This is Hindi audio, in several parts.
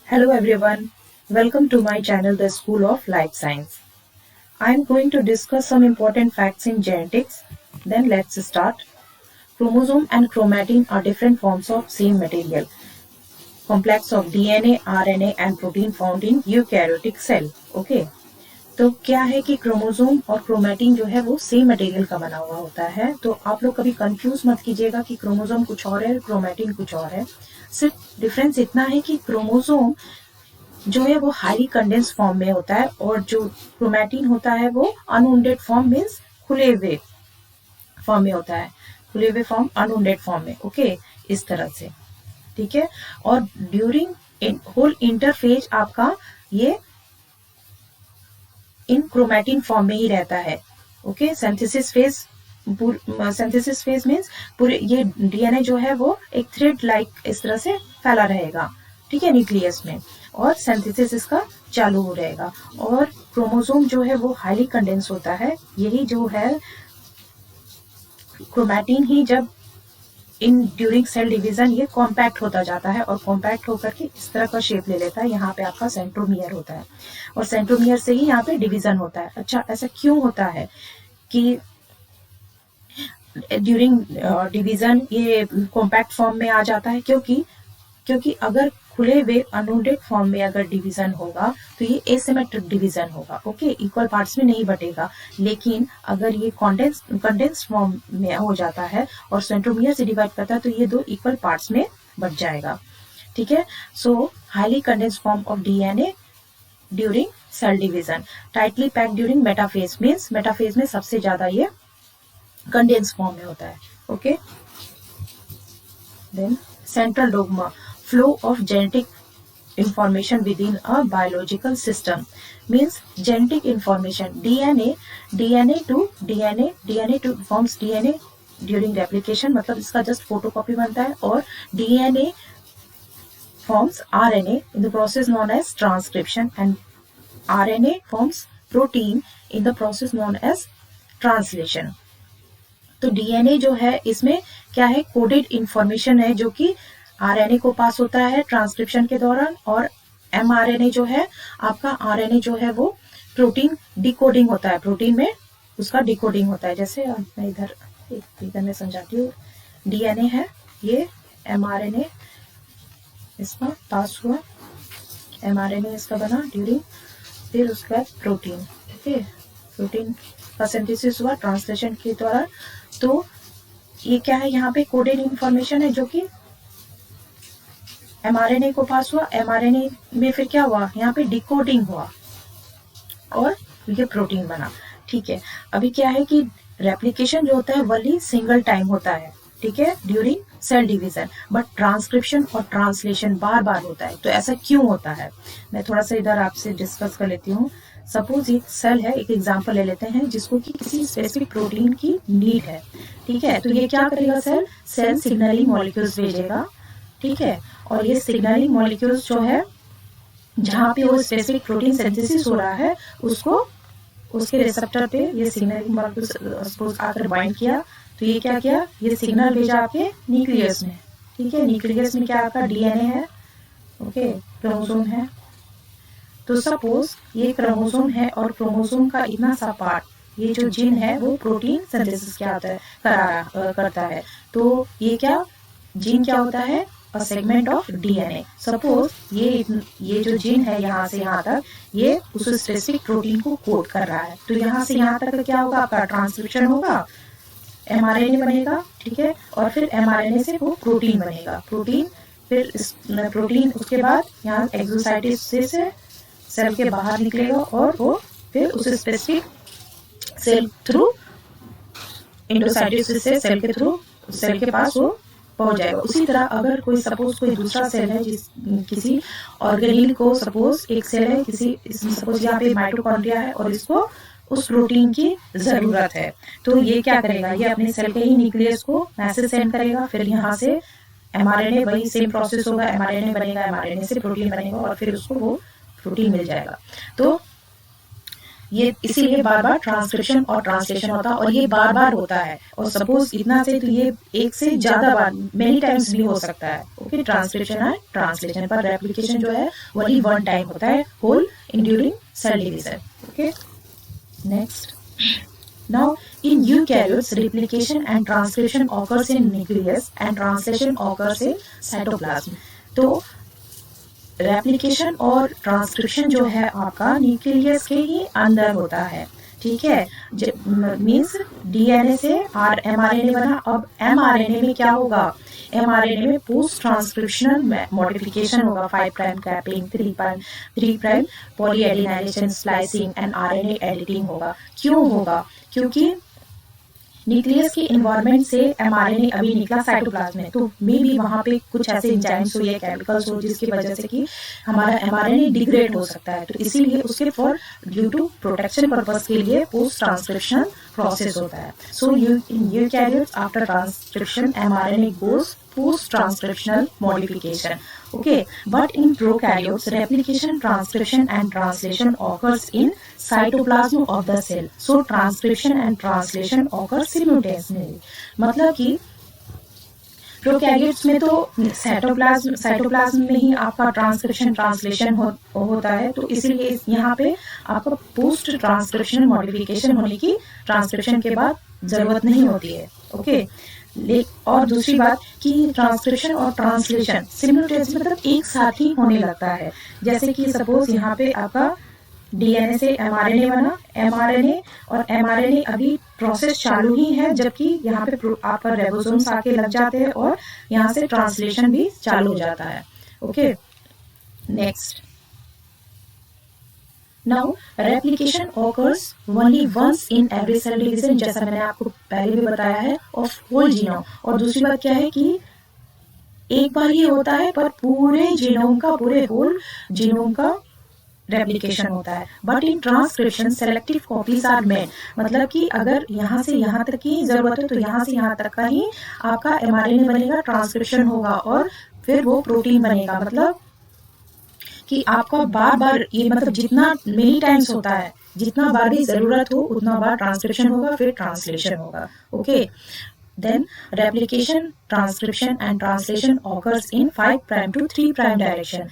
Hello everyone, welcome to my channel The School of Life Science. I am going to discuss some important facts in genetics. Then let's start. Chromosome and chromatin are different forms of same material, complex of DNA, RNA and protein found in eukaryotic cell. Okay. तो क्या है कि क्रोमोसोम और क्रोमैटिन जो है वो सेम मटेरियल का बना हुआ होता है। तो आप लोग कभी कंफ्यूज मत कीजिएगा कि क्रोमोसोम कुछ और है, क्रोमैटिन कुछ और है। सिर्फ डिफरेंस इतना है कि क्रोमोसोम जो है वो हाईली कंडेंस फॉर्म में होता है और जो क्रोमैटिन होता है वो अनवाउंडेड फॉर्म मीन्स खुले हुए फॉर्म में होता है, खुले हुए फॉर्म अनवाउंडेड फॉर्म में। ओके, इस तरह से, ठीक है। और ड्यूरिंग होल इंटरफेज आपका ये इन क्रोमैटिन फॉर्म में ही रहता है। ओके, सिंथेसिस फेज मीन्स पूरे ये डीएनए जो है वो एक थ्रेड लाइक इस तरह से फैला रहेगा, ठीक है, न्यूक्लियस में, और सिंथेसिस इसका चालू हो रहेगा। और क्रोमोसोम जो है वो हाईली कंडेंस होता है। यही जो है क्रोमैटिन ही जब इन ड्यूरिंग सेल डिवीजन ये कॉम्पैक्ट होता जाता है और कॉम्पैक्ट होकर के इस तरह का शेप ले लेता है। यहाँ पे आपका सेंट्रोमियर होता है और सेंट्रोमियर से ही यहाँ पे डिवीजन होता है। अच्छा, ऐसा क्यों होता है कि ड्यूरिंग डिवीजन ये कॉम्पैक्ट फॉर्म में आ जाता है? क्योंकि अगर खुले हुए अनवाउंडेड फॉर्म में अगर डिवीजन होगा तो ये एसिमेट्रिक डिवीजन होगा। ओके, इक्वल पार्ट्स में नहीं बटेगा। लेकिन अगर ये कंडेंस फॉर्म में हो जाता है और सेंट्रोमियर से डिवाइड करता है तो ये दो इक्वल पार्ट्स में बट जाएगा, ठीक है। So highly condense form of DNA during cell division, tightly pack during metaphase means metaphase में सबसे ज्यादा ये कंडेंस फॉर्म में होता है। Okay, then central dogma, flow of genetic information within a biological system means genetic information DNA to forms DNA during replication, मतलब इसका जस्ट फोटोकॉपी बनता है, और DNA forms RNA in the process known as transcription and RNA forms protein in the process known as translation। तो डीएनए जो है इसमें क्या है, कोडेड इंफॉर्मेशन है जो कि आरएनए को पास होता है ट्रांसक्रिप्शन के दौरान, और एमआरएनए जो है आपका आरएनए जो है वो प्रोटीन डिकोडिंग होता है, प्रोटीन में उसका डिकोडिंग होता है। जैसे मैं इधर में समझाती हूँ, डीएनए है ये, एमआरएनए इसका पास हुआ, एमआरएनए इसका बना ड्यूरिंग, फिर उसके बाद प्रोटीन, ओके, प्रोटीन का सिंथेसिस हुआ ट्रांसलेशन के द्वारा। तो ये क्या है, यहाँ पे कोडेड इंफॉर्मेशन है जो कि एमआरएनए को पास हुआ, एमआरएनए में फिर क्या हुआ, यहाँ पे डिकोडिंग हुआ और ये प्रोटीन बना, ठीक है। अभी क्या है कि रेप्लिकेशन जो होता है वही सिंगल टाइम होता है, ठीक है, during cell division, but transcription और ट्रांसलेशन बार बार होता है। तो ऐसा क्यों होता है, मैं थोड़ा सा इधर आपसे डिस्कस कर लेती हूँ। सपोज एक सेल है, एक एग्जांपल ले लेते हैं जिसको कि किसी स्पेसिफिक प्रोटीन की नीड है, ठीक है। तो ये क्या करेगा, सेल सिग्नलिंग मॉलिक्यूल्स भेजेगा, ठीक है। और ये सिग्नलिंग मॉलिक्यूल्स जो है जहाँ पे वो स्पेसिफिक प्रोटीन सिंथेसिस हो रहा है उसको, उसके रिसेप्टर पे ये सिग्नलिंग मॉलिक्यूल्स आकर बाइंड किया, तो ये क्या किया, ये सिग्नल भेजा आपके न्यूक्लियस में, ठीक है। न्यूक्लियस में क्या आपका डीएनए है, ओके, क्रोमोसोम है। तो सपोज ये क्रोमोसोम है और क्रोमोसोम का इतना सा पार्ट, ये जो जीन है वो प्रोटीन सिंथेसिस क्या होता है, करता है। तो ये क्या जीन क्या होता है, a segment of DNA. Suppose ये जो जीन है यहाँ से यहाँ तक ये उस स्पेसिफिक प्रोटीन को कोड कर रहा है। तो यहाँ से यहाँ तक क्या होगा, आपका ट्रांसक्रिप्शन होगा, एमआरएनए बनेगा, ठीक है, और फिर एमआरएनए से वो प्रोटीन बनेगा, प्रोटीन, फिर प्रोटीन उसके बाद यहाँ एक्सोसाइटिस से सेल के बाहर निकलेगा और वो फिर उस स्पेसिफिक सेल थ्रू इंडोसाइटिस से सेल के थ्रू सेल के पास वो पहुंच जाएगा। उसी तरह अगर कोई सपोज कोई दूसरा सेल है, किसी ऑर्गेनील को, सपोज एक सेल है किसी, सपोज यहाँ पे माइटोकॉन्ड्रिया है और इसको उस प्रोटीन की जरूरत है, तो ये क्या करेगा, ये अपने सेल के ही न्यूक्लियस को मैसेज सेंड करेगा, फिर यहाँ से एमआरएनए, वही सेम प्रोसेस होगा, एमआरएनए बनेगा, एमआरएनए से प्रोटीन बनेगा और फिर उसको वो प्रोटीन मिल जाएगा। तो ये इसीलिए बार बार ट्रांसक्रिप्शन और ट्रांसलेशन होता है, और ये बार बार होता है। और सपोज इतना से तो ये एक से ज्यादा बार मेनी टाइम्स भी हो सकता है। ओके, ट्रांसक्रिप्शन है ट्रांसलेशन, पर रेप्लिकेशन जो है वही वन टाइम होता है, whole in during cell division. Okay, next, now in eukaryotes replication and transcription occurs in nucleus and translation occurs in cytoplasm। तो रेप्लिकेशन और ट्रांसक्रिप्शन जो है आपका न्यूक्लियस के ही अंदर होता है, ठीक है। मीन्स डीएनए से एमआरएनए बना। अब एमआरएनए में क्या होगा, एमआरएनए में पोस्ट ट्रांसक्रिप्शनल मॉडिफिकेशन होगा, 5 prime capping, 3 prime polyadenylation, splicing and RNA editing होगा। क्यों होगा, क्योंकि न्यूक्लियस के इन्वायरमेंट से एमआरएनए अभी निकला साइटोप्लाज्म में, तो मे भी वहां पे कुछ ऐसे एंजाइम्स हो या केमिकल्स हो जिसकी वजह से कि हमारा एमआरएनए डिग्रेड हो सकता है। तो इसीलिए उसके for due to protection purpose के लिए पोस्ट ट्रांसक्रिप्शन प्रोसेस होता है। So in eukaryotes after transcription mRNA goes post transcriptional modification, okay, but in prokaryotes replication, transcription and translation occurs in cytoplasm of the cell, so transcription and translation occurs simultaneously। मतलब कि प्रोकैरियोट्स में तो साइटोप्लाज्म में ही आपका ट्रांसक्रिप्शन ट्रांसलेशन होता है, तो इसीलिए यहाँ पे आपका पोस्ट ट्रांसक्रिप्शन मॉडिफिकेशन होने की ट्रांसक्रिप्शन के बाद जरूरत नहीं होती है। ओके, और दूसरी बात कि ट्रांसक्रिप्शन और ट्रांसलेशन सिमुलेटेनियसली मतलब एक साथ ही होने लगता है। जैसे कि सपोज यहाँ पे आपका डीएनए से एमआरएनए बना, एमआरएनए और एमआरएनए अभी प्रोसेस चालू ही है, जबकि यहाँ पे आपका राइबोसोम्स आके लग जाते हैं और यहाँ से ट्रांसलेशन भी चालू हो जाता है। Okay, next, now replication occurs only once in every cell division, जैसा मैंने आपको पहले भी बताया है, ऑफ होल जीनोम। और दूसरी बात क्या है कि एक बार ये होता है पर पूरे जीनोम का, पूरे होल जीनोम का रेप्लिकेशन होता है। But in transcription selective copies are made, मतलब कि अगर यहाँ से यहाँ तक की जरूरत है तो यहाँ से यहाँ तक का ही आपका एमआरएनए बनेगा, ट्रांसक्रिप्शन होगा और फिर वो प्रोटीन बनेगा। मतलब कि आपका बार बार ये मतलब जितना मेनी टाइम्स होता है, जितना बार भी जरूरत हो उतना बार ट्रांसक्रिप्शन होगा, फिर ट्रांसलेशन होगा। Okay, then replication, transcription and translation occurs in 5 prime to 3 prime direction.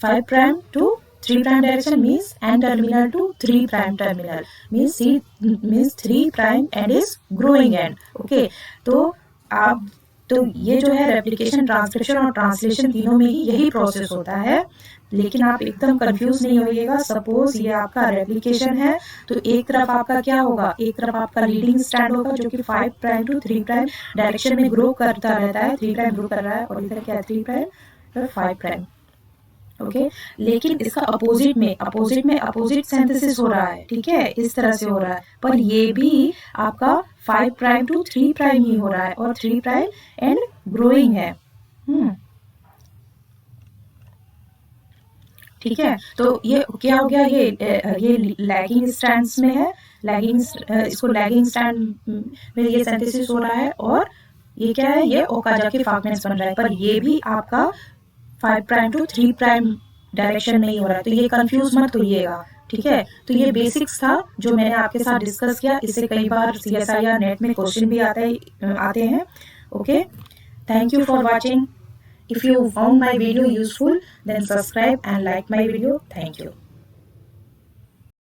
5 prime to 3 prime direction means end terminal to 3 prime terminal means 3 prime end is growing end. Okay, तो ये जो है रेप्लिकेशन, ट्रांसक्रिप्शन और ट्रांसलेशन तीनों में ही यही प्रोसेस होता है, लेकिन आप एकदम कंफ्यूज नहीं होइएगा। सपोज ये आपका रेप्लिकेशन है तो एक तरफ आपका क्या होगा, एक तरफ आपका लीडिंग स्ट्रैंड होगा जो कि 5 प्राइम टू 3 प्राइम डायरेक्शन में ग्रो करता रहता है, 3 प्राइम ग्रो कर रहा है, और इधर क्या है 3 प्राइम और 5 प्राइम। ओके, लेकिन इसका अपोजिट सिंथेसिस हो रहा है, ठीक है, इस तरह से हो रहा है, पर ये भी आपका 5 प्राइम टू 3 प्राइम ही हो रहा है और 3 प्राइम एंड ग्रोइंग है। ठीक है, तो ये क्या हो गया, ये लैगिंग स्ट्रैंड्स में है, इसको लैगिंग स्ट्रैंड में ये सिंथेसिस हो रहा है, और ये क्या है, ये ओकाजाकी फ्रैगमेंट्स बन रहा है, पर ये भी आपका 5 प्राइम टू 3 प्राइम डायरेक्शन में ही हो रहा है। तो ये कंफ्यूज मत होइएगा, ठीक है। तो ये बेसिक्स था जो मैंने आपके साथ डिस्कस किया। इससे कई बार सीएसआई या नेट में क्वेश्चन भी आते हैं। Okay, thank you for watching. If you found my video useful, then subscribe and like my video. Thank you.